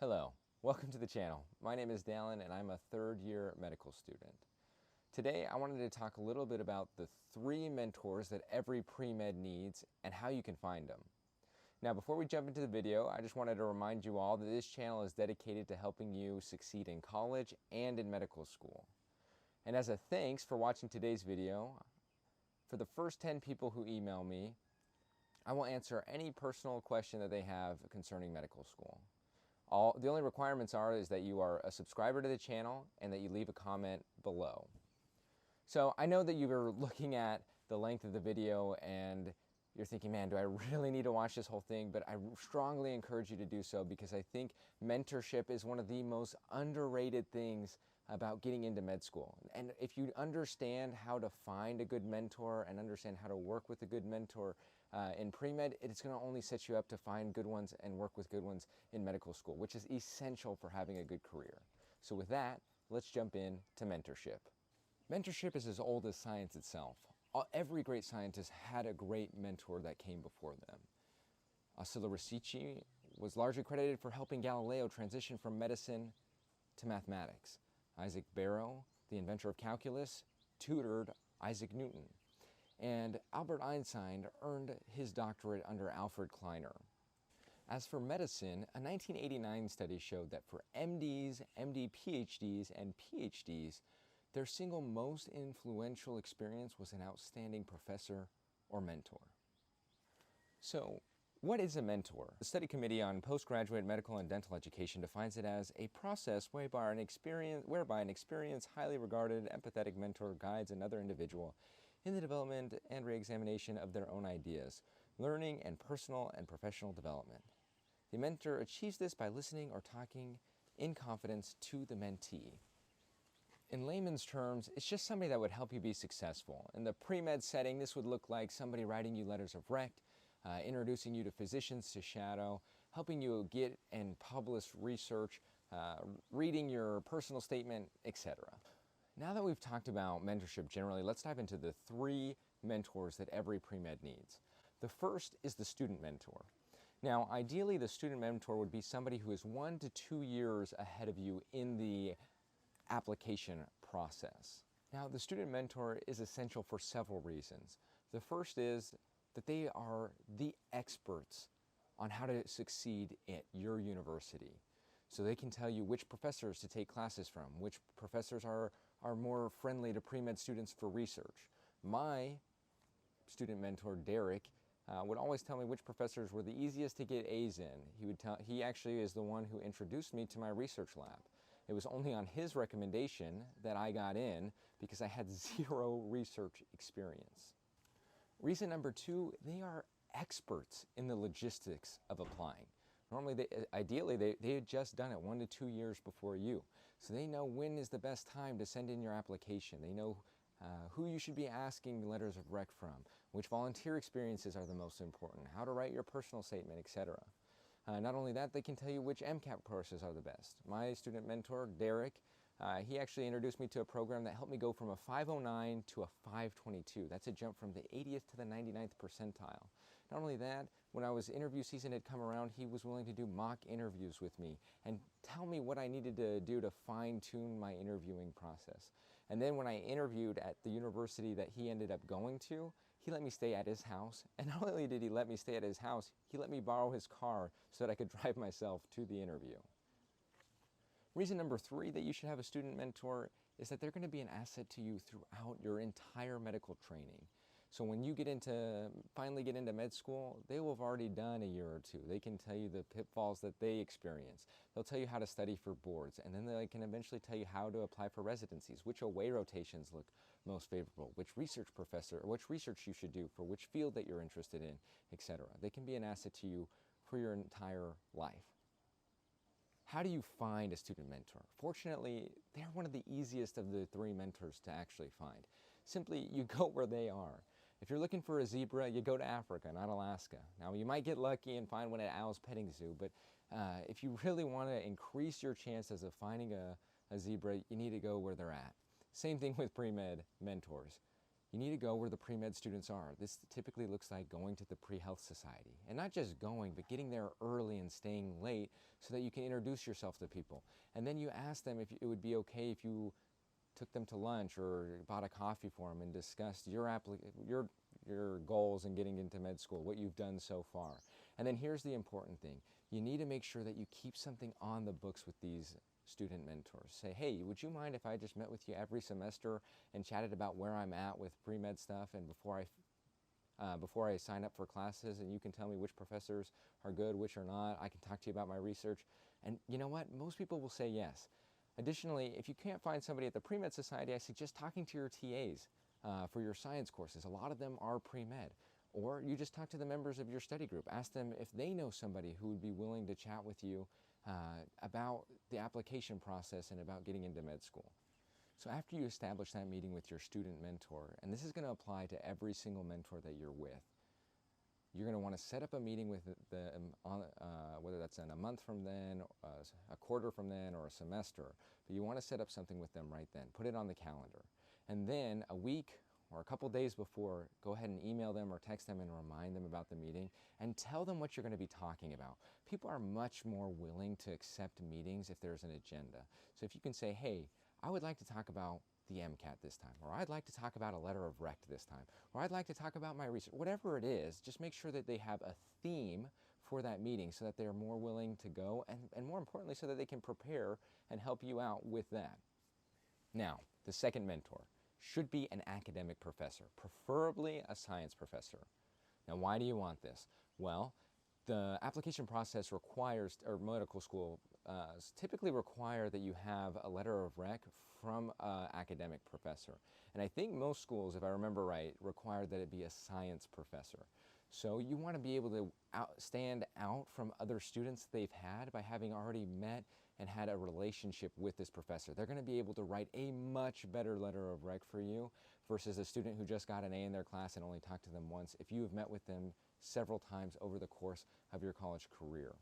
Hello, welcome to the channel. My name is Dallin and I'm a third-year medical student. Today I wanted to talk a little bit about the 3 mentors that every pre-med needs and how you can find them. Now before we jump into the video, I just wanted to remind you all that this channel is dedicated to helping you succeed in college and in medical school. And as a thanks for watching today's video, for the first 10 people who email me, I will answer any personal question that they have concerning medical school. The only requirements is that you are a subscriber to the channel and that you leave a comment below. So I know that you are looking at the length of the video and you're thinking, man, do I really need to watch this whole thing? But I strongly encourage you to do so because I think mentorship is one of the most underrated things about getting into med school. And if you understand how to find a good mentor and understand how to work with a good mentor in pre-med, it's going to only set you up to find good ones and work with good ones in medical school, which is essential for having a good career. So with that, let's jump into mentorship. Mentorship is as old as science itself. Every great scientist had a great mentor that came before them. Ostilio Ricci was largely credited for helping Galileo transition from medicine to mathematics. Barrow, the inventor of calculus, tutored Isaac Newton. And Albert Einstein earned his doctorate under Alfred Kleiner. As for medicine, a 1989 study showed that for MDs, MD PhDs, and PhDs, their single most influential experience was an outstanding professor or mentor. So, what is a mentor? The Study Committee on Postgraduate Medical and Dental Education defines it as a process whereby an experienced, highly regarded, empathetic mentor guides another individual in the development and re-examination of their own ideas, learning, and personal and professional development. The mentor achieves this by listening or talking in confidence to the mentee. In layman's terms, it's just somebody that would help you be successful. In the pre-med setting, this would look like somebody writing you letters of rec, introducing you to physicians to shadow, helping you get and publish research, reading your personal statement, etc. Now that we've talked about mentorship generally, let's dive into the 3 mentors that every pre-med needs. The first is the student mentor. Now, ideally, the student mentor would be somebody who is 1 to 2 years ahead of you in the application process. Now, the student mentor is essential for several reasons. The first is that they are the experts on how to succeed at your university. So they can tell you which professors to take classes from, which professors are more friendly to pre-med students for research. My student mentor, Derek, would always tell me which professors were the easiest to get A's in. He actually is the one who introduced me to my research lab. It was only on his recommendation that I got in because I had 0 research experience. Reason number 2, they are experts in the logistics of applying. Normally, ideally, they had just done it 1 to 2 years before you. So they know when is the best time to send in your application. They know who you should be asking letters of rec from, which volunteer experiences are the most important, how to write your personal statement, etc. Not only that, they can tell you which MCAT courses are the best. My student mentor, Derek, he actually introduced me to a program that helped me go from a 509 to a 522. That's a jump from the 80th to the 99th percentile. Not only that, when I was interview season had come around, he was willing to do mock interviews with me and tell me what I needed to do to fine-tune my interviewing process. And then when I interviewed at the university that he ended up going to, he let me stay at his house. And not only did he let me stay at his house, he let me borrow his car so that I could drive myself to the interview. Reason number 3 that you should have a student mentor is that they're going to be an asset to you throughout your entire medical training. So when you finally get into med school, they will have already done a year or 2. They can tell you the pitfalls that they experience. They'll tell you how to study for boards, and then they can eventually tell you how to apply for residencies, which away rotations look most favorable, which research you should do for which field that you're interested in, etc. They can be an asset to you for your entire life. How do you find a student mentor? Fortunately, they're one of the easiest of the 3 mentors to actually find. Simply, you go where they are. If you're looking for a zebra, you go to Africa, not Alaska. Now, you might get lucky and find one at Al's Petting Zoo, but if you really want to increase your chances of finding a zebra, you need to go where they're at. Same thing with pre-med mentors. You need to go where the pre-med students are. This typically looks like going to the pre-health society. And not just going, but getting there early and staying late so that you can introduce yourself to people. And then you ask them if it would be okay if you took them to lunch or bought a coffee for them and discussed your goals in getting into med school, what you've done so far. And then here's the important thing. You need to make sure that you keep something on the books with these student mentors. Say, hey, would you mind if I just met with you every semester and chatted about where I'm at with pre-med stuff, and before I sign up for classes, and you can tell me which professors are good, which are not. I can talk to you about my research. And you know what? Most people will say yes. Additionally, if you can't find somebody at the pre-med society, I suggest talking to your TAs for your science courses. A lot of them are pre-med. Or you just talk to the members of your study group. Ask them if they know somebody who would be willing to chat with you about the application process and about getting into med school. So after you establish that meeting with your student mentor, and this is going to apply to every single mentor that you're with, you're going to want to set up a meeting with them, whether that's in a month from then, a quarter from then, or a semester. But you want to set up something with them right then. Put it on the calendar. And then a week or a couple days before, go ahead and email them or text them and remind them about the meeting and tell them what you're going to be talking about. People are much more willing to accept meetings if there's an agenda. So if you can say, hey, I would like to talk about the MCAT this time, or I'd like to talk about a letter of rec this time, or I'd like to talk about my research, whatever it is, just make sure that they have a theme for that meeting so that they're more willing to go, and more importantly, so that they can prepare and help you out with that. Now, the second mentor should be an academic professor, preferably a science professor. Now, why do you want this? Well, the application process requires, or medical school typically require that you have a letter of rec from an academic professor. And I think most schools, if I remember right, require that it be a science professor. So you want to be able to stand out from other students they've had by having already met and had a relationship with this professor. They're going to be able to write a much better letter of rec for you versus a student who just got an A in their class and only talked to them once if you have met with them several times over the course of your college career.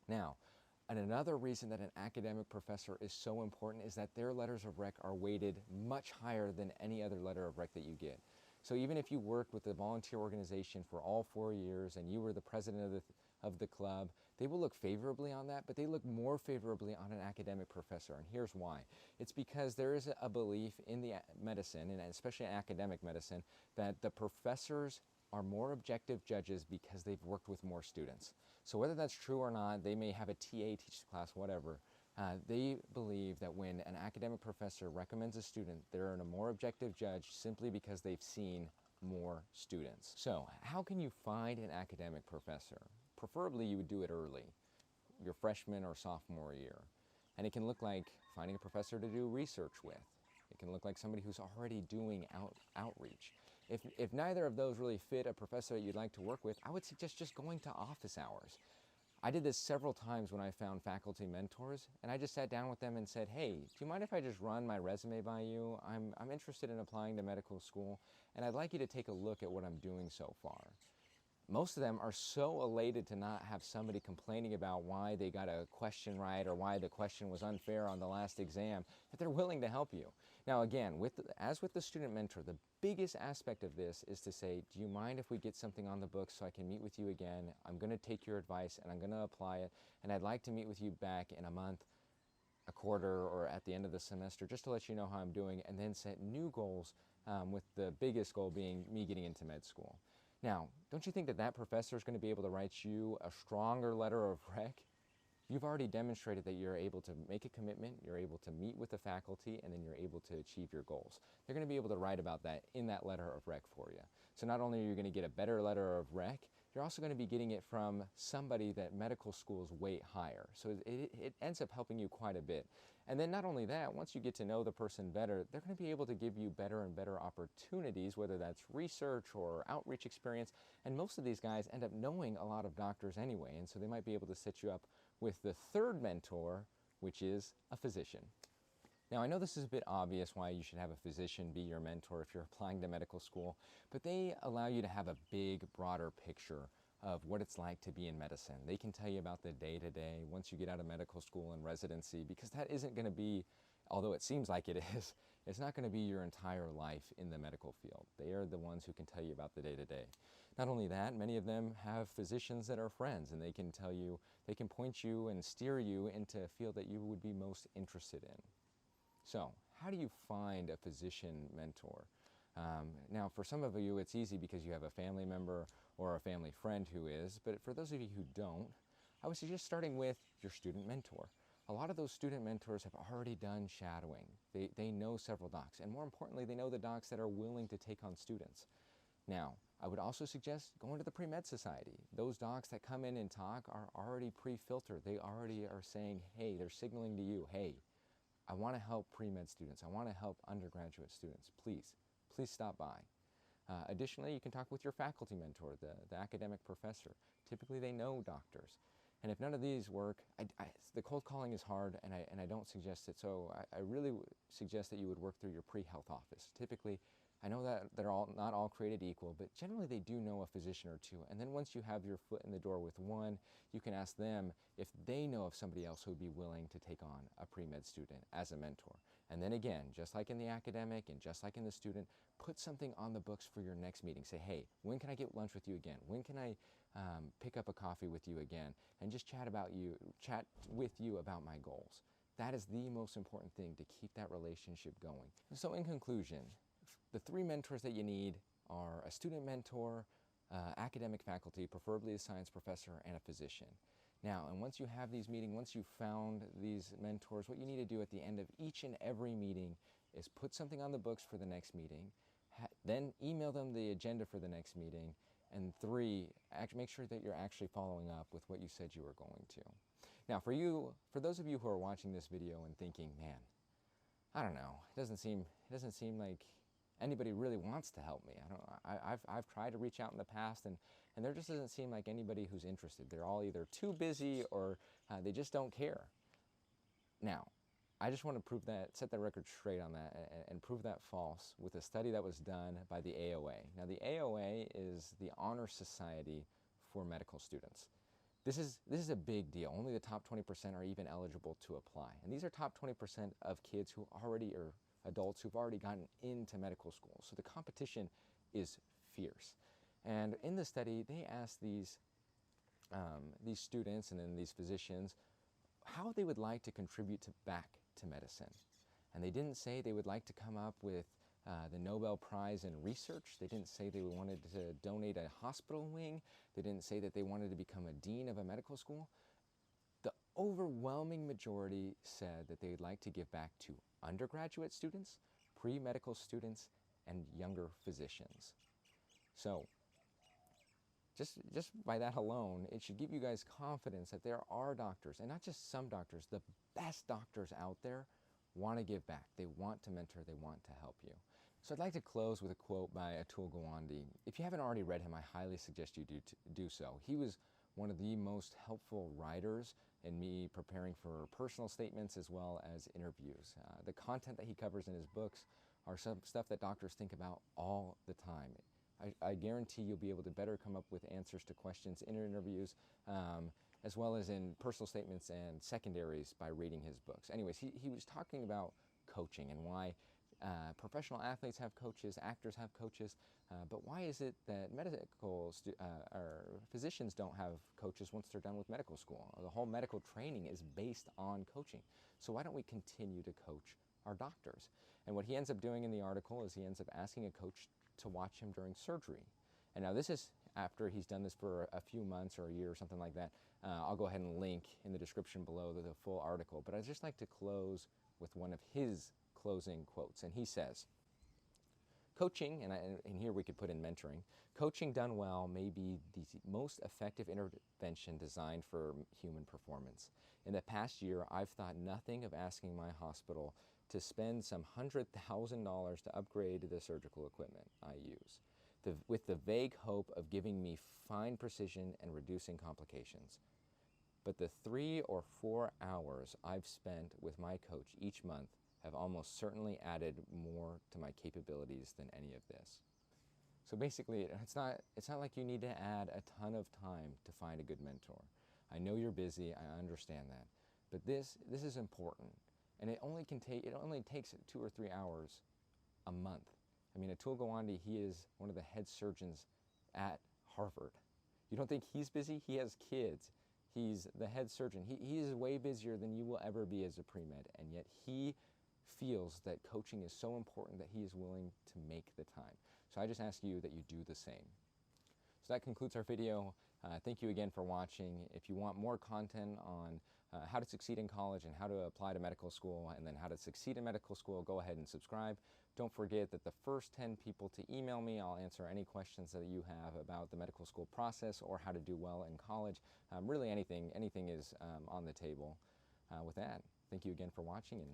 Now, and another reason that an academic professor is so important is that their letters of rec are weighted much higher than any other letter of rec that you get. So even if you worked with a volunteer organization for all 4 years and you were the president of the club, they will look favorably on that, but they look more favorably on an academic professor. And here's why. It's because there is a belief in the medicine, and especially academic medicine, that the professors are more objective judges because they've worked with more students. So whether that's true or not, they may have a TA teach the class, whatever. They believe that when an academic professor recommends a student, they're a more objective judge simply because they've seen more students. So how can you find an academic professor? Preferably you would do it early, your freshman or sophomore year. And it can look like finding a professor to do research with. It can look like somebody who's already doing outreach. If neither of those really fit a professor that you'd like to work with, I would suggest just going to office hours. I did this several times when I found faculty mentors, and I just sat down with them and said, hey, do you mind if I just run my resume by you? I'm interested in applying to medical school, and I'd like you to take a look at what I'm doing so far. Most of them are so elated to not have somebody complaining about why they got a question right or why the question was unfair on the last exam that they're willing to help you. Now again, as with the student mentor, the biggest aspect of this is to say, do you mind if we get something on the books so I can meet with you again? I'm going to take your advice and I'm going to apply it, and I'd like to meet with you back in a month, a quarter, or at the end of the semester just to let you know how I'm doing, and then set new goals, with the biggest goal being me getting into med school. Now, don't you think that that professor is going to be able to write you a stronger letter of rec? You've already demonstrated that you're able to make a commitment, you're able to meet with the faculty, and then you're able to achieve your goals. They're going to be able to write about that in that letter of rec for you. So not only are you going to get a better letter of rec, you're also going to be getting it from somebody that medical schools weight higher. So it ends up helping you quite a bit. And then not only that, once you get to know the person better, they're going to be able to give you better and better opportunities, whether that's research or outreach experience. And most of these guys end up knowing a lot of doctors anyway, and so they might be able to set you up with the third mentor, which is a physician. Now, I know this is a bit obvious why you should have a physician be your mentor if you're applying to medical school, but they allow you to have a big, broader picture of what it's like to be in medicine. They can tell you about the day-to-day once you get out of medical school and residency, because that isn't going to be although it seems like it is, it's not going to be your entire life in the medical field. They are the ones who can tell you about the day-to-day. Not only that, many of them have physicians that are friends, and they can tell you, they can point you and steer you into a field that you would be most interested in. So, how do you find a physician mentor? Now, for some of you, it's easy because you have a family member or a family friend who is, but for those of you who don't, I would suggest starting with your student mentor. A lot of those student mentors have already done shadowing. They know several docs, and more importantly, they know the docs that are willing to take on students. Now, I would also suggest going to the Pre-Med Society. Those docs that come in and talk are already pre-filtered. They already are saying, hey, they're signaling to you, hey, I want to help pre-med students. I want to help undergraduate students. Please stop by. Additionally, you can talk with your faculty mentor, the academic professor. Typically, they know doctors. And if none of these work, the cold calling is hard, and I don't suggest it. So I really suggest that you would work through your pre-health office. Typically, I know that they're not all created equal, but generally they do know a physician or two. And then once you have your foot in the door with one, you can ask them if they know of somebody else who would be willing to take on a pre-med student as a mentor. And then again, just like in the academic and just like in the student, put something on the books for your next meeting. Say, hey, when can I get lunch with you again? When can I pick up a coffee with you again? And just chat with you about my goals. That is the most important thing to keep that relationship going. So in conclusion, the three mentors that you need are a student mentor, academic faculty, preferably a science professor, and a physician. Now, and once you have these meetings, once you've found these mentors, what you need to do at the end of each and every meeting is put something on the books for the next meeting, then email them the agenda for the next meeting, and three, make sure that you're actually following up with what you said you were going to. Now, for those of you who are watching this video and thinking, man, I don't know, it doesn't seem like anybody really wants to help me. I've tried to reach out in the past, and there just doesn't seem like anybody who's interested. They're all either too busy or they just don't care. Now, I just want to set the record straight on that and prove that false with a study that was done by the AOA. Now, the AOA is the Honor Society for medical students. This is a big deal. Only the top 20% are even eligible to apply. And these are top 20% of kids who already are adults who've already gotten into medical school. So the competition is fierce. And in the study, they asked these students and then these physicians how they would like to contribute back to medicine. And they didn't say they would like to come up with the Nobel Prize in research. They didn't say they wanted to donate a hospital wing. They didn't say that they wanted to become a dean of a medical school. The overwhelming majority said that they'd like to give back to undergraduate students, pre-medical students, and younger physicians. So just by that alone, it should give you guys confidence that there are doctors, and not just some doctors, the best doctors out there want to give back. They want to mentor, they want to help you. So I'd like to close with a quote by Atul Gawande. If you haven't already read him, I highly suggest you do so. He was one of the most helpful writers in me preparing for personal statements as well as interviews. The content that he covers in his books are some stuff that doctors think about all the time. I guarantee you'll be able to better come up with answers to questions in interviews, as well as in personal statements and secondaries by reading his books. Anyways, he was talking about coaching and why professional athletes have coaches, actors have coaches, but why is it that physicians don't have coaches once they're done with medical school? The whole medical training is based on coaching. So why don't we continue to coach our doctors? And what he ends up doing in the article is he ends up asking a coach to watch him during surgery. And now this is after he's done this for a few months or a year or something like that. I'll go ahead and link in the description below the full article, but I'd just like to close with one of his closing quotes. And he says, coaching, and here we could put in mentoring, coaching done well may be the most effective intervention designed for human performance. In the past year, I've thought nothing of asking my hospital to spend some $100,000 to upgrade the surgical equipment I use, with the vague hope of giving me fine precision and reducing complications. But the 3 or 4 hours I've spent with my coach each month have almost certainly added more to my capabilities than any of this. So basically, it's not like you need to add a ton of time to find a good mentor. I know you're busy, I understand that, but this is important. And it only takes 2 or 3 hours a month. I mean, Atul Gawande, he is one of the head surgeons at Harvard. You don't think he's busy? He has kids. He's the head surgeon. He is way busier than you will ever be as a pre-med, and yet he feels that coaching is so important that he is willing to make the time. So I just ask you that you do the same. So that concludes our video. Thank you again for watching. If you want more content on how to succeed in college and how to apply to medical school and then how to succeed in medical school, go ahead and subscribe. Don't forget that the first 10 people to email me, I'll answer any questions that you have about the medical school process or how to do well in college. Really anything is on the table. With that, thank you again for watching. And